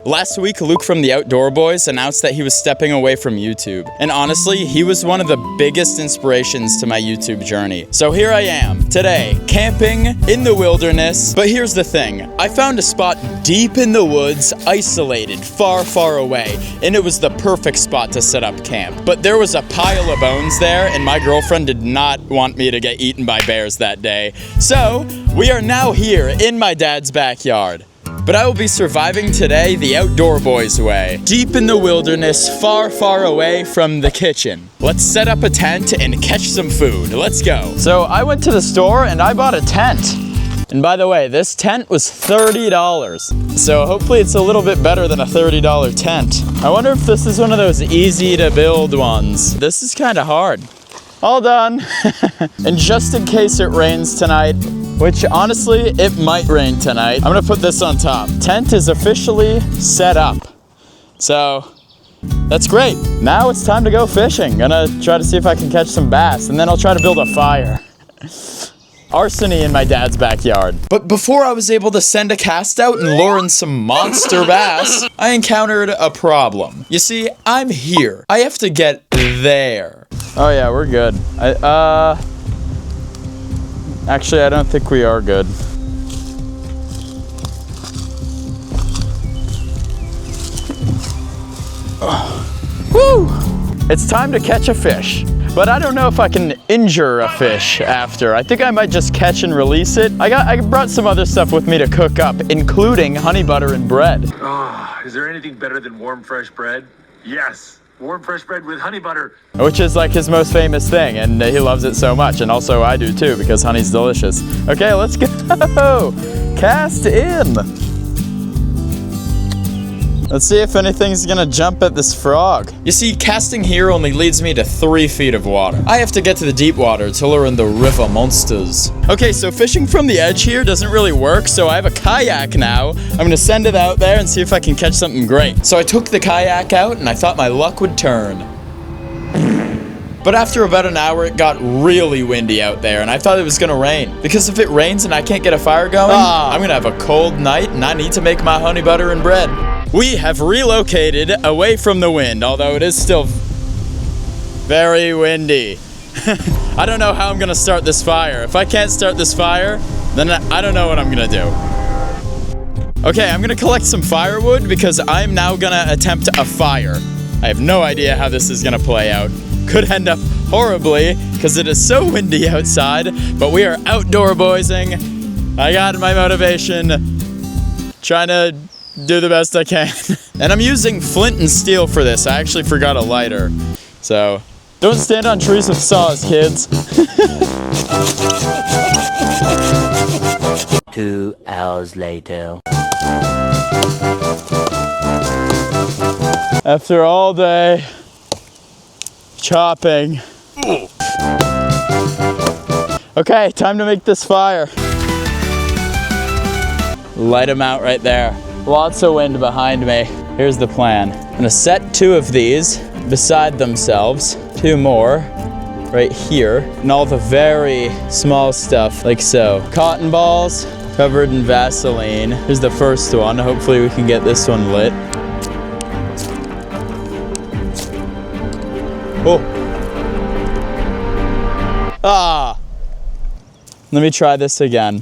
Last week, Luke from the Outdoor Boys announced that he was stepping away from YouTube. And honestly, he was one of the biggest inspirations to my YouTube journey. So here I am, today, camping in the wilderness. But here's the thing, I found a spot deep in the woods, isolated, far, far away. And it was the perfect spot to set up camp. But there was a pile of bones there, and my girlfriend did not want me to get eaten by bears that day. So, we are now here in my dad's backyard. But I will be surviving today the Outdoor Boys way. Deep in the wilderness, far, far away from the kitchen. Let's set up a tent and catch some food. Let's go. So I went to the store and I bought a tent. And by the way, this tent was $30. So hopefully it's a little bit better than a $30 tent. I wonder if this is one of those easy to build ones. This is kind of hard. All done. And just in case it rains tonight, which honestly, it might rain tonight, I'm gonna put this on top. Tent is officially set up. So, that's great. Now it's time to go fishing. Gonna try to see if I can catch some bass, and then I'll try to build a fire. Arsony in my dad's backyard. But before I was able to send a cast out and lure in some monster bass, I encountered a problem. You see, I'm here. I have to get there. Oh yeah, we're good. Actually, I don't think we are good. Woo! It's time to catch a fish. But I don't know if I can injure a fish after. I think I might just catch and release it. I brought some other stuff with me to cook up, including honey butter and bread. Is there anything better than warm, fresh bread? Yes. Warm, fresh bread with honey butter. Which is like his most famous thing, and he loves it so much. And also I do too, because honey's delicious. Okay, let's go. Cast in. Let's see if anything's gonna jump at this frog. You see, casting here only leads me to 3 feet of water. I have to get to the deep water to lure in the river monsters. Okay, so fishing from the edge here doesn't really work, so I have a kayak now. I'm gonna send it out there and see if I can catch something great. So I took the kayak out and I thought my luck would turn. But after about an hour, it got really windy out there, and I thought it was gonna rain. Because if it rains and I can't get a fire going, I'm gonna have a cold night and I need to make my honey butter and bread. We have relocated away from the wind, although it is still very windy. I don't know how I'm gonna start this fire. If I can't start this fire, then I don't know what I'm gonna do. Okay, I'm gonna collect some firewood because I'm now gonna attempt a fire. I have no idea how this is gonna play out. Could end up horribly because it is so windy outside, but we are outdoor boysing. I got my motivation, trying to do the best I can. And I'm using flint and steel for this. I actually forgot a lighter. So, don't stand on trees with saws, kids. 2 hours later. After all day chopping. Okay, time to make this fire. Light them out right there. Lots of wind behind me. Here's the plan. I'm gonna set 2 of these beside themselves, 2 more right here, and all the very small stuff like so. Cotton balls covered in Vaseline. Here's the first one. Hopefully we can get this one lit. Oh. Ah. Let me try this again.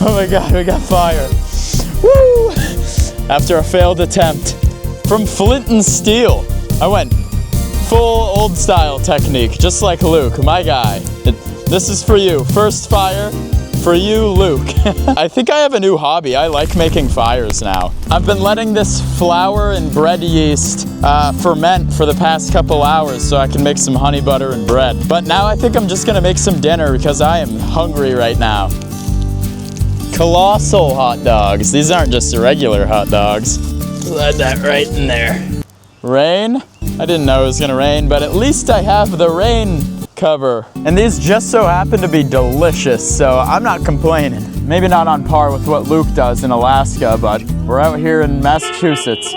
Oh my God, we got fire. Woo! After a failed attempt. From flint and steel, I went full old style technique, just like Luke, my guy. This is for you. First fire for you, Luke. I think I have a new hobby. I like making fires now. I've been letting this flour and bread yeast ferment for the past couple hours so I can make some honey butter and bread. But now I think I'm just gonna make some dinner because I am hungry right now. Colossal hot dogs. These aren't just regular hot dogs. Let that right in there. Rain? I didn't know it was gonna rain, but at least I have the rain cover. And these just so happen to be delicious, so I'm not complaining. Maybe not on par with what Luke does in Alaska, but we're out here in Massachusetts.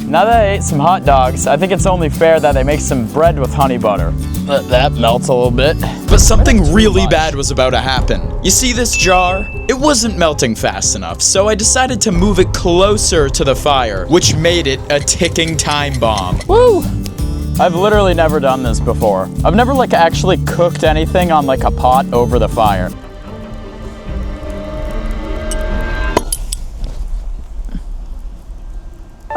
Now that I ate some hot dogs, I think it's only fair that I make some bread with honey butter. let that melt a little bit. But something really bad was about to happen. You see this jar? It wasn't melting fast enough, so I decided to move it closer to the fire, which made it a ticking time bomb. Woo! I've literally never done this before. I've never like actually cooked anything on like a pot over the fire.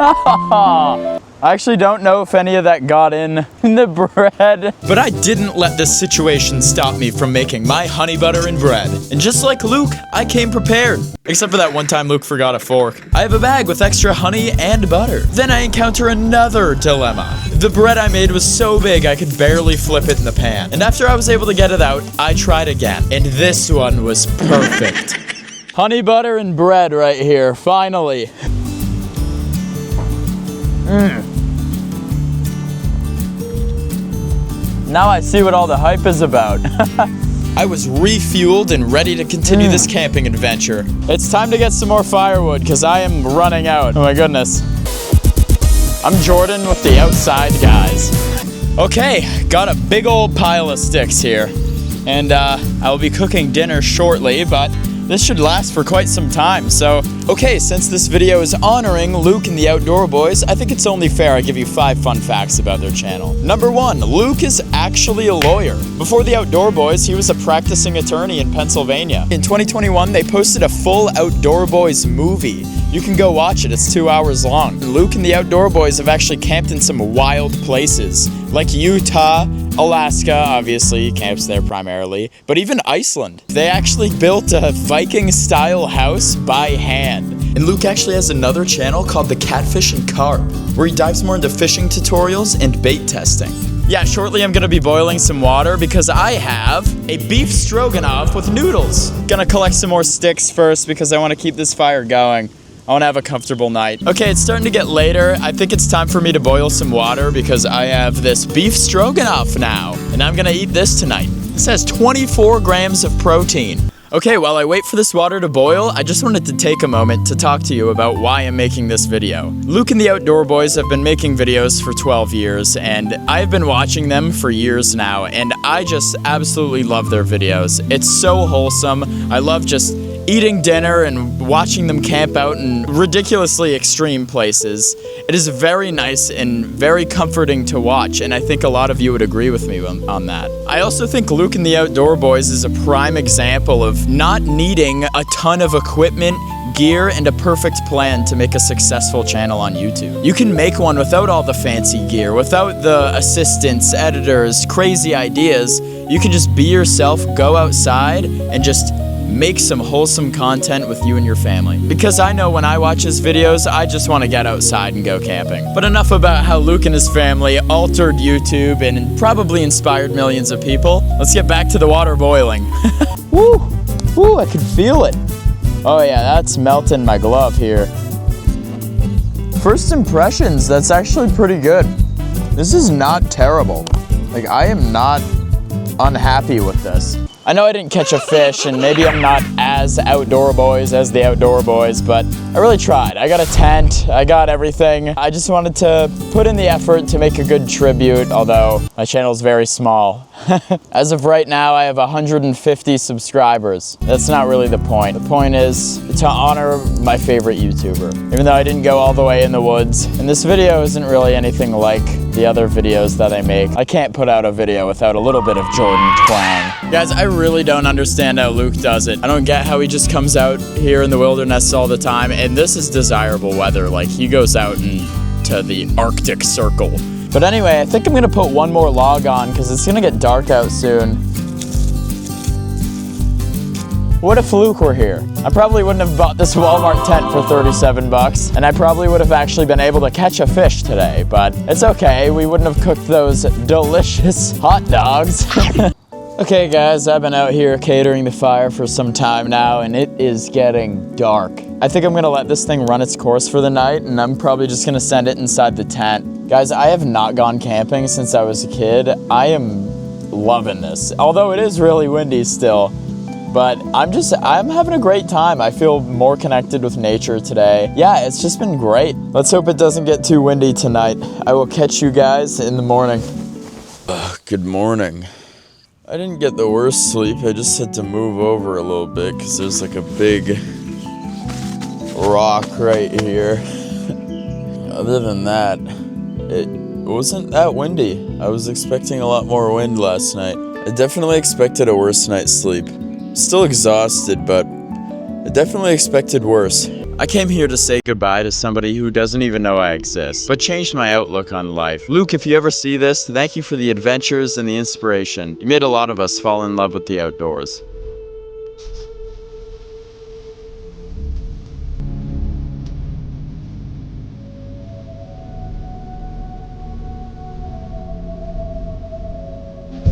I actually don't know if any of that got in the bread. But I didn't let this situation stop me from making my honey butter and bread. And just like Luke, I came prepared. Except for that one time Luke forgot a fork. I have a bag with extra honey and butter. Then I encounter another dilemma. The bread I made was so big I could barely flip it in the pan. And after I was able to get it out, I tried again. And this one was perfect. Honey butter and bread right here, finally. Now I see what all the hype is about. I was refueled and ready to continue this camping adventure. It's time to get some more firewood because I am running out. Oh my goodness. I'm Jordan with the Outside Guys. Okay, got a big old pile of sticks here. And I'll be cooking dinner shortly, but this should last for quite some time, so... Okay, since this video is honoring Luke and the Outdoor Boys, I think it's only fair I give you 5 fun facts about their channel. Number 1, Luke is actually a lawyer. Before the Outdoor Boys, he was a practicing attorney in Pennsylvania. In 2021, they posted a full Outdoor Boys movie. You can go watch it, it's 2 hours long. Luke and the Outdoor Boys have actually camped in some wild places, like Utah, Alaska, obviously, he camps there primarily, but even Iceland. They actually built a Viking-style house by hand. And Luke actually has another channel called The Catfish and Carp, where he dives more into fishing tutorials and bait testing. Yeah, shortly I'm gonna be boiling some water because I have a beef stroganoff with noodles. Gonna collect some more sticks first because I wanna keep this fire going. I want to have a comfortable night. Okay, it's starting to get later. I think it's time for me to boil some water because I have this beef stroganoff now, and I'm gonna eat this tonight. This has 24 grams of protein. Okay, while I wait for this water to boil, I just wanted to take a moment to talk to you about why I'm making this video. Luke and the Outdoor Boys have been making videos for 12 years, and I've been watching them for years now, and I just absolutely love their videos. It's so wholesome. I love just eating dinner and watching them camp out in ridiculously extreme places. It is very nice and very comforting to watch, and I think a lot of you would agree with me on that. I also think Luke and the Outdoor Boys is a prime example of not needing a ton of equipment, gear, and a perfect plan to make a successful channel on YouTube. You can make one without all the fancy gear, without the assistants, editors, crazy ideas. You can just be yourself, go outside, and just make some wholesome content with you and your family. Because I know when I watch his videos, I just want to get outside and go camping. But enough about how Luke and his family altered YouTube and probably inspired millions of people. Let's get back to the water boiling. Woo! Woo, I can feel it. Oh yeah, that's melting my glove here. First impressions, that's actually pretty good. This is not terrible. Like, I am not unhappy with this. I know I didn't catch a fish, and maybe I'm not as Outdoor Boys as the Outdoor Boys, but I really tried. I got a tent, I got everything. I just wanted to put in the effort to make a good tribute, although my channel's very small. As of right now, I have 150 subscribers. That's not really the point. The point is to honor my favorite YouTuber, even though I didn't go all the way in the woods. And this video isn't really anything like the other videos that I make. I can't put out a video without a little bit of Jordan twang. Guys, I really don't understand how Luke does it. I don't get how he just comes out here in the wilderness all the time, and this is desirable weather. Like, he goes out into the Arctic Circle. But anyway, I think I'm gonna put one more log on because it's gonna get dark out soon. What if Luke were here? I probably wouldn't have bought this Walmart tent for 37 bucks, and I probably would have actually been able to catch a fish today, but it's okay. We wouldn't have cooked those delicious hot dogs. Okay guys, I've been out here catering the fire for some time now, and it is getting dark. I think I'm gonna let this thing run its course for the night, and I'm probably just gonna send it inside the tent. Guys, I have not gone camping since I was a kid. I am loving this, although it is really windy still. But I'm having a great time. I feel more connected with nature today. Yeah, it's just been great. Let's hope it doesn't get too windy tonight. I will catch you guys in the morning. Ugh, Good morning. I didn't get the worst sleep, I just had to move over a little bit because there's like a big rock right here. Other than that, it wasn't that windy. I was expecting a lot more wind last night. I definitely expected a worse night's sleep. Still exhausted, but I definitely expected worse. I came here to say goodbye to somebody who doesn't even know I exist, but changed my outlook on life. Luke, if you ever see this, thank you for the adventures and the inspiration. You made a lot of us fall in love with the outdoors.